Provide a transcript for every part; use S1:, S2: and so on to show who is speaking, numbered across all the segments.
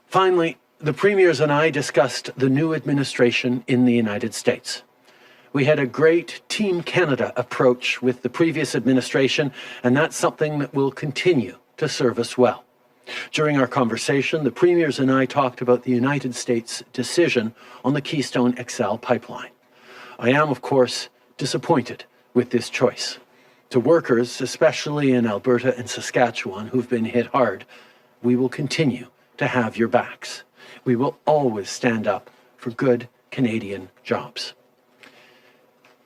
S1: Finally, the premiers and I discussed the new administration in the United States. We had a great Team Canada approach with the previous administration, and that's something that will continue to serve us well. During our conversation, the premiers and I talked about the United States' decision on the Keystone XL pipeline. I am, of course, disappointed with this choice. To workers, especially in Alberta and Saskatchewan, who've been hit hard, we will continue to have your backs. We will always stand up for good Canadian jobs.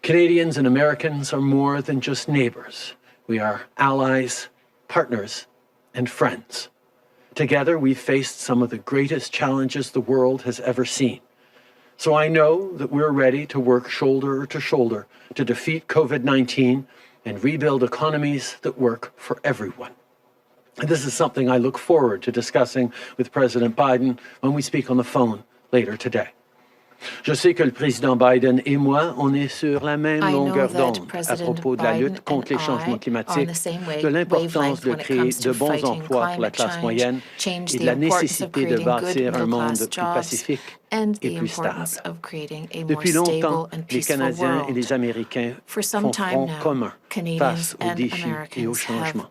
S1: Canadians and Americans are more than just neighbors. We are allies, partners, and friends. Together, we've faced some of the greatest challenges the world has ever seen. So I know that we're ready to work shoulder to shoulder to defeat COVID-19 and rebuild economies that work for everyone. And this is something I look forward to discussing with President Biden when we speak on the phone later today. Je sais que le président Biden et moi, on est sur la même longueur d'onde à propos de la lutte contre les changements climatiques, de l'importance de créer de bons emplois pour la classe moyenne et de la nécessité de bâtir un monde plus pacifique et plus stable. Depuis longtemps, les Canadiens et les Américains font front commun face aux défis et aux changements.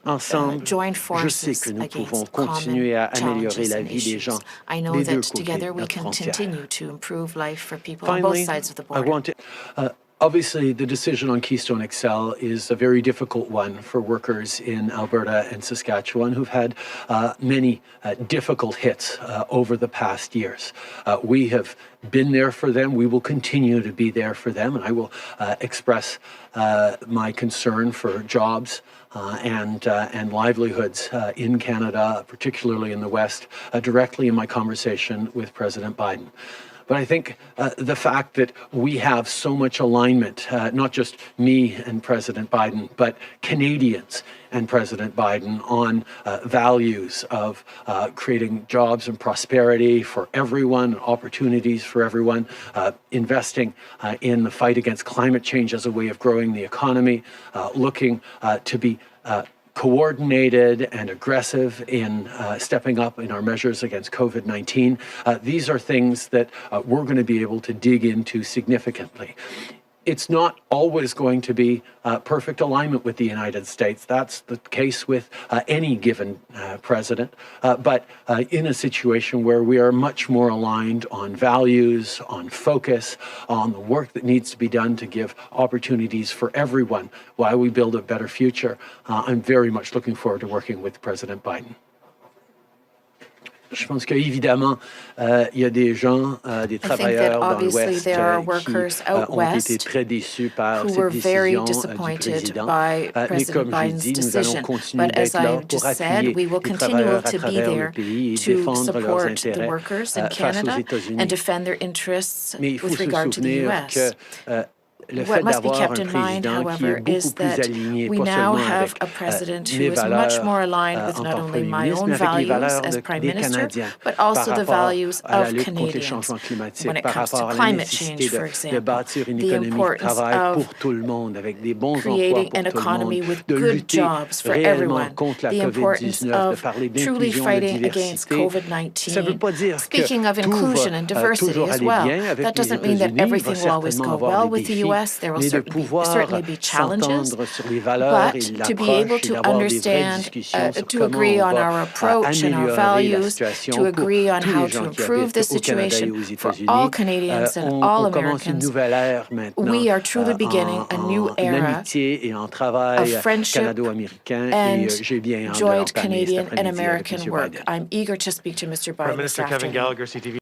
S1: Ensemble, je sais que nous pouvons continuer à améliorer la vie des gens des deux côtés de notre frontière. Finally, I want to, obviously, the decision on Keystone XL is a very difficult one for workers in Alberta and Saskatchewan who've had many difficult hits over the past years. We have been there for them. We will continue to be there for them. And I will express my concern for jobs and livelihoods in Canada, particularly in the West, directly in my conversation with President Biden. But I think the fact that we have so much alignment, not just me and President Biden, but Canadians and President Biden on values of creating jobs and prosperity for everyone, opportunities for everyone, investing in the fight against climate change as a way of growing the economy, looking to be coordinated and aggressive in stepping up in our measures against COVID-19. These are things that we're going to be able to dig into significantly. It's not always going to be perfect alignment with the United States. That's the case with any given president. But in a situation where we are much more aligned on values, on focus, on the work that needs to be done to give opportunities for everyone while we build a better future, I'm very much looking forward to working with President Biden. Je pense qu'évidemment, il y a des gens, des travailleurs dans l'Ouest qui ont été très déçus par cette décision du président. Mais comme je l'ai dit, nous allons continuer d'être là pour appuyer les travailleurs à travers le pays et défendre leurs intérêts face aux États-Unis. Mais il faut se souvenir que
S2: What must be kept in mind, however, is that we now have a president who is much more aligned with not only my own values as Prime Minister, but also the values of Canadians when it comes to climate change, for example, the importance of creating an economy with good jobs for everyone, the importance of truly fighting against COVID-19. Speaking of inclusion and diversity as well, that doesn't mean that everything will always go well with the U.S. There will certainly be challenges, but to be able to understand, to agree on our approach and our values, to agree on how to improve the situation for all Canadians and all Americans, we are truly beginning a new era of friendship and joint Canadian and American work. I'm eager to speak to Mr. Biden this afternoon.